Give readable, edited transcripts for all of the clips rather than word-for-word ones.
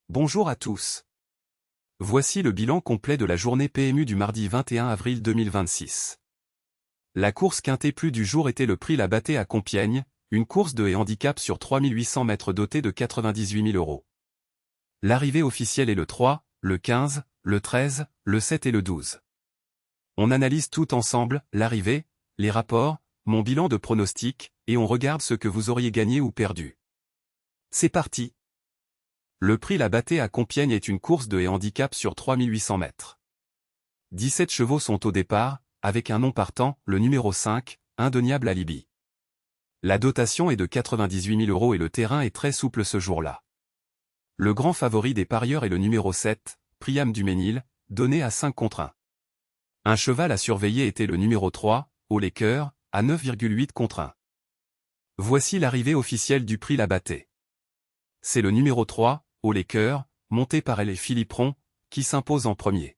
Bonjour à tous. Voici le bilan complet de la journée PMU du mardi 21 avril 2026. La course quintée plus du jour était le prix La Battée à Compiègne, une course de et handicap sur 3800 mètres dotée de 98 000 €. L'arrivée officielle est le 3, le 15, le 13, le 7 et le 12. On analyse tout ensemble, l'arrivée, les rapports, mon bilan de pronostic, et on regarde ce que vous auriez gagné ou perdu. C'est parti. Le prix La Battée à Compiègne est une course de et handicap sur 3800 mètres. 17 chevaux sont au départ, avec un nom partant, le numéro 5, Indéniable Alibi. La dotation est de 98 000 € et le terrain est très souple ce jour-là. Le grand favori des parieurs est le numéro 7, Priam du Ménil, donné à 5 contre 1. Un cheval à surveiller était le numéro 3, Haut les Cœurs, à 9,8 contre 1. Voici l'arrivée officielle du prix La Battée. C'est le numéro 3, Haut les Cœurs, monté par elle et Philippe Ron, qui s'impose en premier.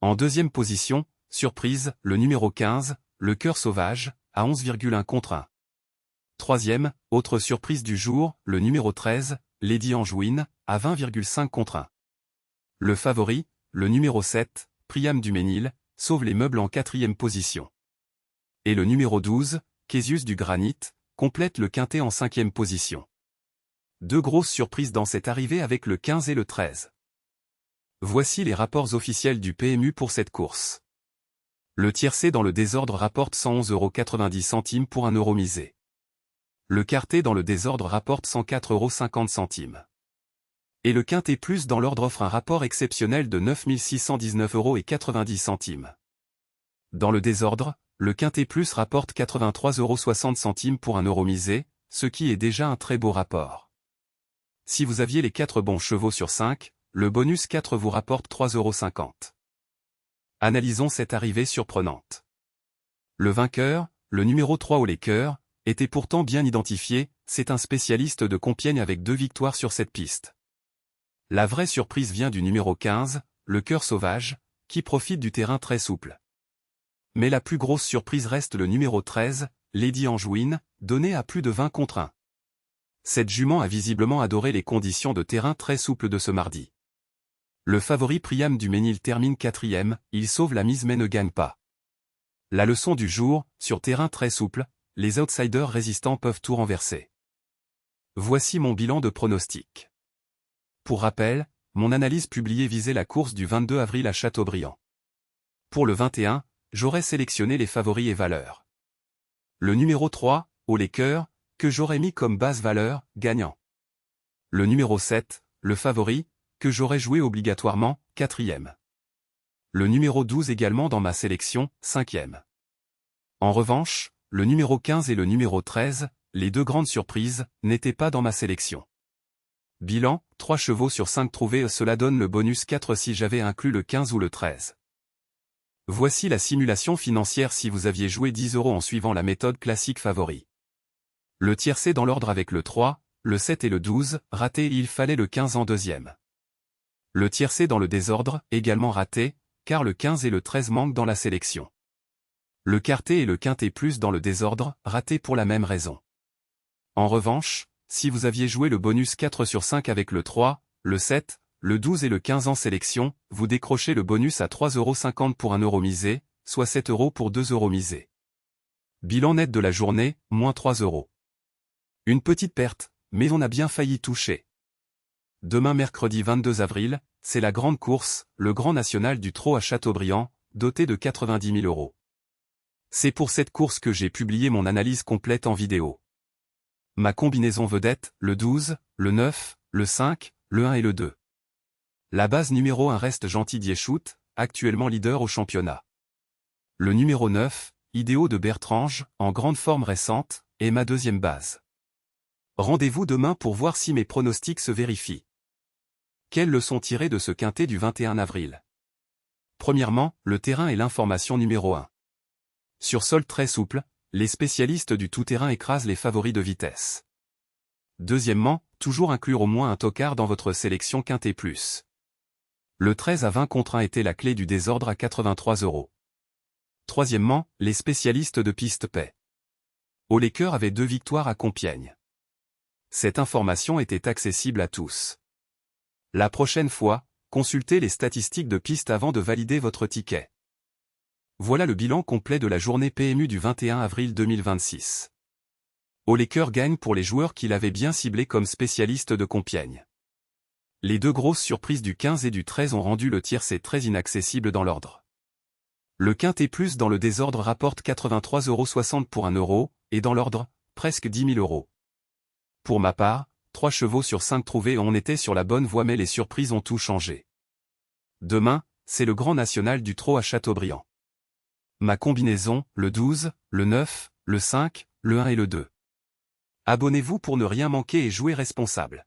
En deuxième position, surprise, le numéro 15, Le Cœur Sauvage, à 11,1 contre 1. Troisième, autre surprise du jour, le numéro 13, Lady Angewine, à 20,5 contre 1. Le favori, le numéro 7, Priam du Ménil, sauve les meubles en quatrième position. Et le numéro 12, Késius du Granit, complète le quintet en cinquième position. Deux grosses surprises dans cette arrivée avec le 15 et le 13. Voici les rapports officiels du PMU pour cette course. Le tiercé dans le désordre rapporte 111,90 € pour 1 € misé. Le quartet dans le désordre rapporte 104,50 €. Et le quintet plus dans l'ordre offre un rapport exceptionnel de 9 619,90 €. Dans le désordre, le quintet plus rapporte 83,60 € pour 1 € misé, ce qui est déjà un très beau rapport. Si vous aviez les 4 bons chevaux sur 5, le bonus 4 vous rapporte 3,50 €. Analysons cette arrivée surprenante. Le vainqueur, le numéro 3 Haut les Cœurs, était pourtant bien identifié, c'est un spécialiste de Compiègne avec 2 victoires sur cette piste. La vraie surprise vient du numéro 15, Le Cœur Sauvage, qui profite du terrain très souple. Mais la plus grosse surprise reste le numéro 13, Lady Angewine, donné à plus de 20 contre 1. Cette jument a visiblement adoré les conditions de terrain très souples de ce mardi. Le favori Priam du Ménil termine 4e, il sauve la mise mais ne gagne pas. La leçon du jour, sur terrain très souple, les outsiders résistants peuvent tout renverser. Voici mon bilan de pronostic. Pour rappel, mon analyse publiée visait la course du 22 avril à Châteaubriand. Pour le 21, j'aurais sélectionné les favoris et valeurs. Le numéro 3, Haut les Cœurs, que j'aurais mis comme base valeur, gagnant. Le numéro 7, le favori, que j'aurais joué obligatoirement, 4e. Le numéro 12 également dans ma sélection, 5e. En revanche, le numéro 15 et le numéro 13, les deux grandes surprises, n'étaient pas dans ma sélection. Bilan, 3 chevaux sur 5 trouvés, cela donne le bonus 4 si j'avais inclus le 15 ou le 13. Voici la simulation financière si vous aviez joué 10 € en suivant la méthode classique favori. Le tiercé dans l'ordre avec le 3, le 7 et le 12, raté, il fallait le 15 en deuxième. Le tiercé dans le désordre, également raté, car le 15 et le 13 manquent dans la sélection. Le quartet et le quintet plus dans le désordre, raté pour la même raison. En revanche, si vous aviez joué le bonus 4 sur 5 avec le 3, le 7, le 12 et le 15 en sélection, vous décrochez le bonus à 3,50 € pour 1 € misé, soit 7 € pour 2 € misés. Bilan net de la journée, moins 3 €. Une petite perte, mais on a bien failli toucher. Demain mercredi 22 avril, c'est la grande course, le Grand National du Trot à Châteaubriand, doté de 90 000 €. C'est pour cette course que j'ai publié mon analyse complète en vidéo. Ma combinaison vedette, le 12, le 9, le 5, le 1 et le 2. La base numéro 1 reste Gentil Diéchout, actuellement leader au championnat. Le numéro 9, Idéo de Bertrange, en grande forme récente, est ma deuxième base. Rendez-vous demain pour voir si mes pronostics se vérifient. Quelles leçons tirer de ce quintet du 21 avril? Premièrement, le terrain est l'information numéro 1. Sur sol très souple, les spécialistes du tout-terrain écrasent les favoris de vitesse. Deuxièmement, toujours inclure au moins un tocard dans votre sélection quintet plus. Le 13 à 20 contre 1 était la clé du désordre à 83 €. Troisièmement, les spécialistes de piste paient. Haut les Cœurs avait 2 victoires à Compiègne. Cette information était accessible à tous. La prochaine fois, consultez les statistiques de piste avant de valider votre ticket. Voilà le bilan complet de la journée PMU du 21 avril 2026. Au Laker gagne pour les joueurs qu'il avait bien ciblés comme spécialistes de Compiègne. Les deux grosses surprises du 15 et du 13 ont rendu le tiercé très inaccessible dans l'ordre. Le quintet plus dans le désordre rapporte 83,60 € pour 1 euro, et dans l'ordre, presque 10 000 €. Pour ma part, 3 chevaux sur 5 trouvés, on était sur la bonne voie, mais les surprises ont tout changé. Demain, c'est le grand national du trot à Châteaubriand. Ma combinaison, le 12, le 9, le 5, le 1 et le 2. Abonnez-vous pour ne rien manquer et jouer responsable.